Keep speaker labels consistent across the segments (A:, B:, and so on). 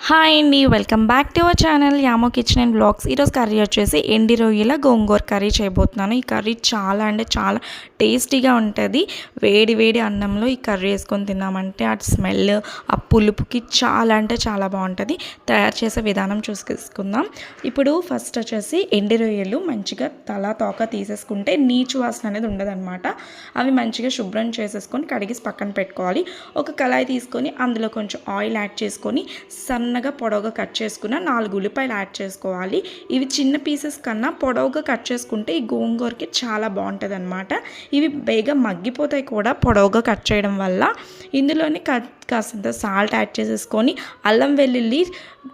A: Hi అండి, welcome back to our channel యామో kitchen and blogs. ఈరోజు కర్రీ వచ్చేసి ఎండి రొయ్యల గోంగూర కర్రీ చేయబోతున్నాను. ఈ కర్రీ చాలా అంటే చాలా టేస్టీగా ఉంటుంది. వేడి వేడి అన్నంలో ఈ కర్రీ వేసుకొని తిన్నామంటే ఆ స్మెల్, ఆ పులుపుకి చాలా అంటే చాలా బాగుంటుంది. తయారు చేసే విధానం చూసుకుందాం. ఇప్పుడు ఫస్ట్ వచ్చేసి ఎండి రొయ్యలు మంచిగా తల తోక తీసేసుకుంటే నీచు వాసన అనేది ఉండదన్నమాట. అవి మంచిగా శుభ్రం చేసేసుకొని కడిగేసి పక్కన పెట్టుకోవాలి. ఒక కళాయి తీసుకొని అందులో కొంచెం ఆయిల్ యాడ్ చేసుకొని సన్నగా పొడవుగా కట్ చేసుకున్న 4 ఉల్లిపాయలు యాడ్ చేసుకోవాలి. ఇవి చిన్న పీసెస్ కన్నా పొడవుగా కట్ చేసుకుంటే ఈ గోంగూరకి చాలా బాగుంటుంది అనమాట. ఇవి బేగా మగ్గిపోతాయి కూడా పొడవుగా కట్ చేయడం వల్ల. ఇందులోనే కాస్తంత సాల్ట్ యాడ్ చేసేసుకొని అల్లం వెల్లుల్లి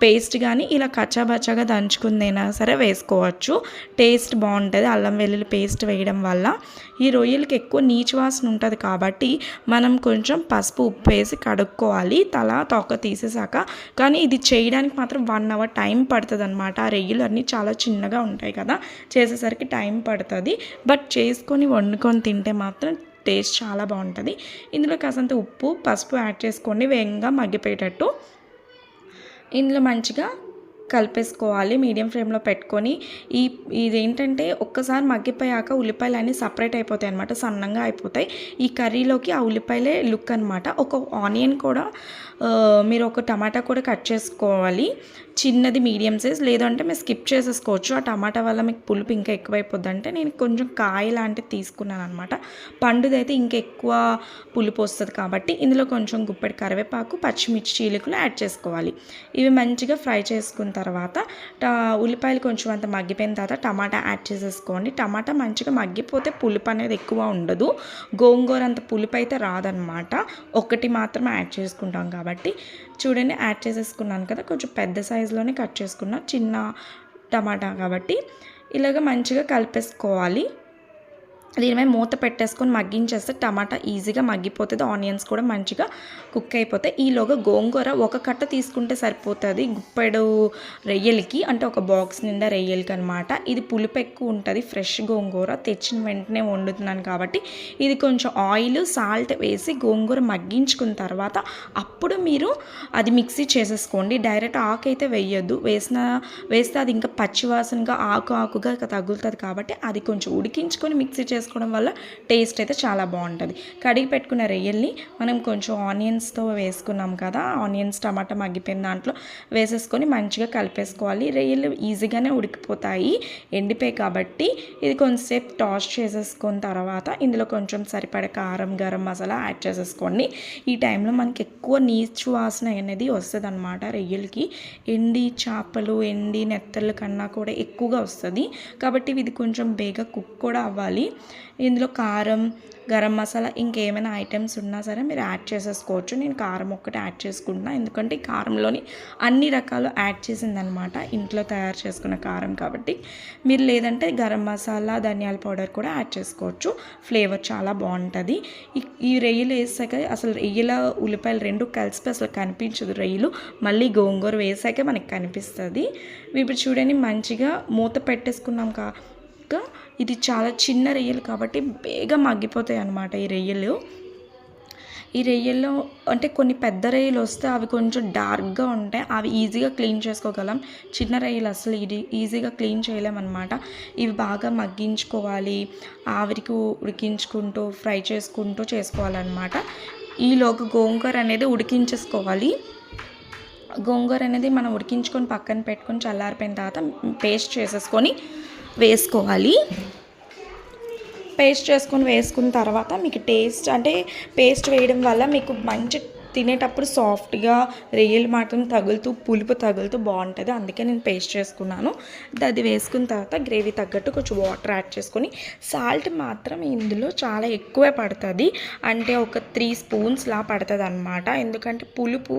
A: పేస్ట్ కానీ ఇలా కచ్చాబచ్చాగా దంచుకుందైనా సరే వేసుకోవచ్చు. టేస్ట్ బాగుంటుంది అల్లం వెల్లుల్లి పేస్ట్ వేయడం వల్ల. ఈ రొయ్యలకి ఎక్కువ నీచు వాసన ఉంటుంది కాబట్టి మనం కొంచెం పసుపు ఉప్పు వేసి కడుక్కోవాలి తల తోక తీసేసాక. కానీ ఇది చేయడానికి మాత్రం 1 అవర్ టైం పడుతుంది అనమాట. ఆ రొయ్యలు అన్నీ చాలా చిన్నగా ఉంటాయి కదా, చేసేసరికి టైం పడుతుంది. బట్ చేసుకొని వండుకొని తింటే మాత్రం టేస్ట్ చాలా బాగుంటుంది. ఇందులో కాసంత ఉప్పు పసుపు యాడ్ చేసుకోండి వేగంగా మగ్గిపోయేటట్టు. ఇందులో మంచిగా కలిపేసుకోవాలి మీడియం ఫ్లేమ్లో పెట్టుకొని. ఇదేంటంటే ఒక్కసారి మగ్గిపోయాక ఉల్లిపాయలు అన్నీ సపరేట్ అయిపోతాయి అనమాట, సన్నంగా అయిపోతాయి. ఈ కర్రీలోకి ఆ ఉల్లిపాయలే లుక్ అనమాట. ఒక ఆనియన్ కూడా మీరు ఒక టమాటా కూడా కట్ చేసుకోవాలి, చిన్నది మీడియం సైజ్. లేదంటే మీరు స్కిప్ చేసేసుకోవచ్చు. ఆ టమాటా వల్ల మీకు పులుపు ఇంకా ఎక్కువైపోద్ది. అంటే నేను కొంచెం కాయ లాంటిది తీసుకున్నాను అనమాట. పండుదైతే ఇంకా ఎక్కువ పులుపు వస్తుంది కాబట్టి ఇందులో కొంచెం గుప్పెడి కరివేపాకు పచ్చిమిర్చి చీలికలు యాడ్ చేసుకోవాలి. ఇవి మంచిగా ఫ్రై చేసుకున్న తర్వాత ఉల్లిపాయలు కొంచెం అంత మగ్గిపోయిన తర్వాత టమాటా యాడ్ చేసేసుకోండి. టమాటా మంచిగా మగ్గిపోతే పులుపు అనేది ఎక్కువ ఉండదు. గోంగూర అంత పులుపు అయితే రాదనమాట. ఒకటి మాత్రమే యాడ్ చేసుకుంటాం కాబట్టి చూడండి యాడ్ చేసేసుకున్నాను కదా. కొంచెం పెద్ద సైజులోనే కట్ చేసుకున్న చిన్న టమాటా కాబట్టి ఇలాగ మంచిగా కలిపేసుకోవాలి. దీని మీద మూత పెట్టేసుకొని మగ్గించేస్తే టమాటా ఈజీగా మగ్గిపోతుంది. ఆనియన్స్ కూడా మంచిగా కుక్ అయిపోతాయి. ఈలోగా గోంగూర ఒక కట్ట తీసుకుంటే సరిపోతుంది గుప్పెడు రొయ్యలకి, అంటే ఒక బాక్స్ నిండా రొయ్యలకి అనమాట. ఇది పులుపు ఎక్కువ ఉంటుంది. ఫ్రెష్ గోంగూర తెచ్చిన వెంటనే వండుతున్నాను కాబట్టి ఇది కొంచెం ఆయిల్ సాల్ట్ వేసి గోంగూర మగ్గించుకున్న తర్వాత అప్పుడు మీరు అది మిక్సీ చేసేసుకోండి. డైరెక్ట్ ఆకు అయితే వేయొద్దు. వేస్తే అది ఇంకా పచ్చివాసనగా ఆకుగా తగులుతుంది కాబట్టి అది కొంచెం ఉడికించుకొని మిక్సీ చేసుకోవడం వల్ల టేస్ట్ అయితే చాలా బాగుంటుంది. కడిగి పెట్టుకున్న రొయ్యల్ని మనం కొంచెం ఆనియన్స్తో వేసుకున్నాం కదా, ఆనియన్స్ టమాటా మగ్గిపోయిన దాంట్లో వేసేసుకొని మంచిగా కలిపేసుకోవాలి. రొయ్యలు ఈజీగానే ఉడికిపోతాయి ఎండిపోయి కాబట్టి. ఇది కొంచెంసేపు టాస్ చేసేసుకున్న తర్వాత ఇందులో కొంచెం సరిపడే కారం గరం మసాలా యాడ్ చేసేసుకోండి. ఈ టైంలో మనకి ఎక్కువ నీచు వాసన అనేది వస్తుంది అనమాట రొయ్యలకి. ఎండి చేపలు ఎండి నెత్తళ్ళ కన్నా కూడా ఎక్కువగా వస్తుంది కాబట్టి ఇది కొంచెం బేగా కుక్ కూడా అవ్వాలి. ఇందులో కారం గరం మసాలా ఇంకేమైనా ఐటమ్స్ ఉన్నా సరే మీరు యాడ్ చేసేసుకోవచ్చు. నేను కారం ఒక్కటి యాడ్ చేసుకుంటున్నా ఎందుకంటే ఈ కారంలోని అన్ని రకాలు యాడ్ చేసిందనమాట, ఇంట్లో తయారు చేసుకున్న కారం కాబట్టి. మీరు లేదంటే గరం మసాలా ధనియాల పౌడర్ కూడా యాడ్ చేసుకోవచ్చు. ఫ్లేవర్ చాలా బాగుంటుంది. ఈ రొయ్యలు వేసాక అసలు రొయ్యల ఉల్లిపాయలు రెండు కలిసి అసలు కనిపించదు. రొయ్యలు మళ్ళీ గోంగూర వేసాకే మనకి కనిపిస్తుంది. ఇప్పుడు చూడండి మంచిగా మూత పెట్టేసుకున్నాం ఇది చాలా చిన్న రొయ్యలు కాబట్టి బేగా మగ్గిపోతాయి అన్నమాట ఈ రొయ్యలు. ఈ రొయ్యల్లో అంటే కొన్ని పెద్ద రొయ్యలు వస్తే అవి కొంచెం డార్క్గా ఉంటాయి, అవి ఈజీగా క్లీన్ చేసుకోగలం. చిన్న రొయ్యలు అసలు ఇది ఈజీగా క్లీన్ చేయలేమన్నమాట. ఇవి బాగా మగ్గించుకోవాలి, ఆవిరికి ఉడికించుకుంటూ ఫ్రై చేసుకుంటూ చేసుకోవాలన్నమాట. ఈలోగా గోంగూర అనేది ఉడికించేసుకోవాలి. గోంగూర అనేది మనం ఉడికించుకొని పక్కన పెట్టుకొని చల్లారిపోయిన తర్వాత పేస్ట్ చేసేసుకొని వేసుకోవాలి. పేస్ట్ వేసుకున్న తర్వాత మీకు టేస్ట్ అంటే పేస్ట్ వేయడం వల్ల మీకు మంచి తినేటప్పుడు సాఫ్ట్గా రొయ్యలు మాత్రం తగులుతూ పులుపు తగులుతూ బాగుంటుంది. అందుకే నేను పేస్ట్ చేసుకున్నాను. అది వేసుకున్న తర్వాత గ్రేవీ తగ్గట్టు కొంచెం వాటర్ యాడ్ చేసుకొని సాల్ట్ మాత్రం ఇందులో చాలా ఎక్కువే పడుతుంది, అంటే ఒక 3 స్పూన్స్లా పడుతుంది అనమాట. ఎందుకంటే పులుపు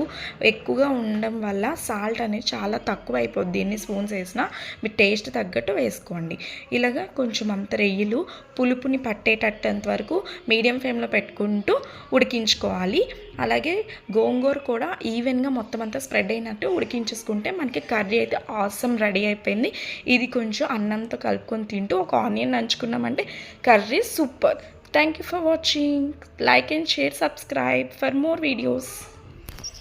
A: ఎక్కువగా ఉండడం వల్ల సాల్ట్ అనేది చాలా తక్కువ అయిపోద్ది. ఎన్ని స్పూన్స్ వేసినా మీ టేస్ట్ తగ్గట్టు వేసుకోండి. ఇలాగా కొంచెం అంత రొయ్యలు పులుపుని పట్టేటంత వరకు మీడియం ఫ్లేమ్లో పెట్టుకుంటూ ఉడికించుకోవాలి. అలాగే గోంగూర కూడా ఈవెన్గా మొత్తం అంతా స్ప్రెడ్ అయినట్టు ఉడికించేసుకుంటే మనకి కర్రీ అయితే ఆసమ్ రెడీ అయిపోయింది. ఇది కొంచెం అన్నంతో కలుపుకొని తింటూ ఒక ఆనియన్ నంచుకున్నామంటే curry super. Thank you for watching. Like and share, subscribe for more videos.